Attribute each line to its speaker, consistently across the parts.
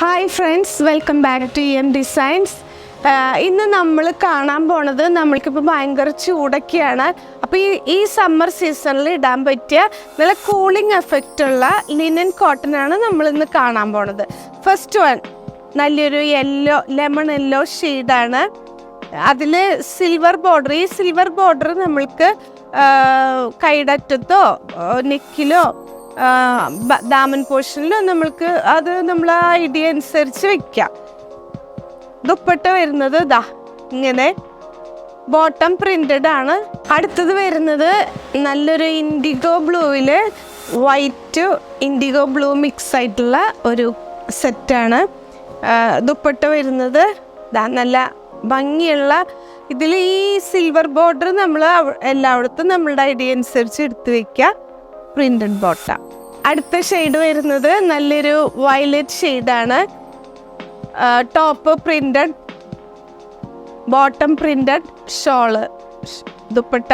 Speaker 1: Hi friends, welcome back to designs. ഇന്ന് നമ്മൾ കാണാൻ പോണത്, നമ്മൾക്കിപ്പോൾ ഭയങ്കര ചൂടൊക്കെയാണ്. അപ്പോൾ ഈ സമ്മർ സീസണിൽ ഇടാൻ പറ്റിയ നല്ല കൂളിംഗ് എഫക്റ്റുള്ള ലിനൻ കോട്ടനാണ് നമ്മളിന്ന് കാണാൻ പോണത്. ഫസ്റ്റ് വൺ നല്ലൊരു ലെമൺ യെല്ലോ ഷെയ്ഡാണ്. അതിൽ സിൽവർ ബോർഡർ. ഈ സിൽവർ ബോർഡർ നമ്മൾക്ക് കൈയുടെ അറ്റത്തോ നെക്കിലോ ദാമൻ പോർഷനിലോ നമ്മൾക്ക് അത് നമ്മൾ ആ ഐഡിയ അനുസരിച്ച് വെക്കാം. ദുപ്പട്ട വരുന്നത് ഇങ്ങനെ ബോട്ടം പ്രിന്റഡ് ആണ്. അടുത്തത് വരുന്നത് നല്ലൊരു ഇൻഡിഗോ ബ്ലൂവിൽ വൈറ്റ് ഇൻഡിഗോ ബ്ലൂ മിക്സ് ആയിട്ടുള്ള ഒരു സെറ്റാണ്. ദുപ്പട്ട വരുന്നത് നല്ല ഭംഗിയുള്ള, ഇതിൽ ഈ സിൽവർ ബോർഡർ നമ്മൾ എല്ലായിടത്തും നമ്മളുടെ ഐഡിയ അനുസരിച്ച് എടുത്ത് വയ്ക്കുക. Printed bottom. അടുത്ത ഷെയ്ഡ് വരുന്നത് നല്ലൊരു വയലറ്റ് ഷെയ്ഡാണ്. Top printed, bottom printed, shawl, dupatta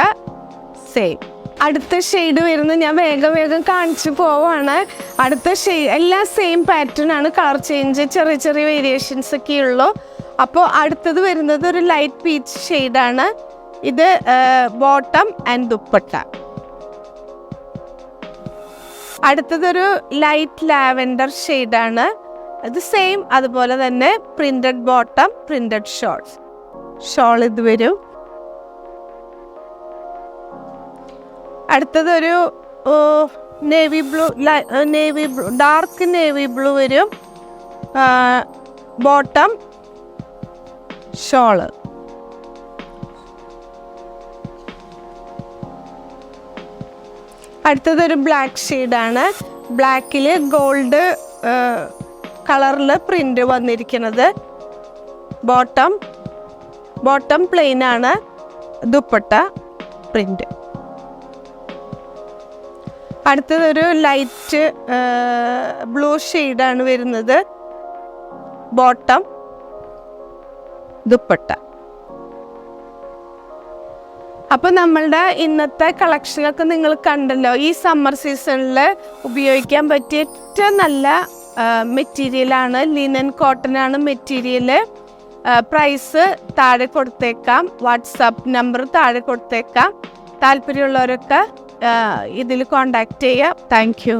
Speaker 1: same. അടുത്ത ഷെയ്ഡ് വരുന്നത് ഞാൻ വേഗം കാണിച്ചു പോവാണ്. അടുത്ത ഷെയ്ഡ് എല്ലാം സെയിം പാറ്റേൺ ആണ്, കളർ ചേഞ്ച് ചെറിയ ചെറിയ വേരിയേഷൻസ് ഒക്കെ ഉള്ളൂ. അപ്പോൾ അടുത്തത് വരുന്നത് ഒരു ലൈറ്റ് പീച്ച് ഷെയ്ഡാണ്. ഇത് ബോട്ടം ആൻഡ് ദുപ്പട്ട. അടുത്തതൊരു ലൈറ്റ് ലാവൻഡർ ഷെയ്ഡാണ്. അത് സെയിം അതുപോലെ തന്നെ പ്രിന്റഡ് ബോട്ടം, പ്രിന്റഡ് ഷോൾ ഇത് വരും. അടുത്തതൊരു navy blue, dark navy blue വരും. Bottom, shawl. അടുത്തതൊരു ബ്ലാക്ക് ഷെയ്ഡാണ്. ബ്ലാക്കിൽ ഗോൾഡ് കളറിൽ പ്രിൻ്റ് വന്നിരിക്കുന്നത്. ബോട്ടം പ്ലെയിൻ ആണ്, ദുപ്പട്ട പ്രിൻ്റ്. അടുത്തതൊരു ലൈറ്റ് ബ്ലൂ ഷെയ്ഡാണ് വരുന്നത്. ബോട്ടം, ദുപ്പട്ട. അപ്പോൾ നമ്മളുടെ ഇന്നത്തെ കളക്ഷനൊക്കെ നിങ്ങൾ കണ്ടല്ലോ. ഈ സമ്മർ സീസണിൽ ഉപയോഗിക്കാൻ പറ്റിയ ഏറ്റവും നല്ല മെറ്റീരിയലാണ്, ലിനൻ കോട്ടൺ ആണ് മെറ്റീരിയൽ. പ്രൈസ് താഴെ കൊടുത്തേക്കാം, വാട്സാപ്പ് നമ്പർ താഴെ കൊടുത്തേക്കാം. താല്പര്യമുള്ളവരൊക്കെ ഇതിൽ കോണ്ടാക്ട് ചെയ്യാം. Thank you.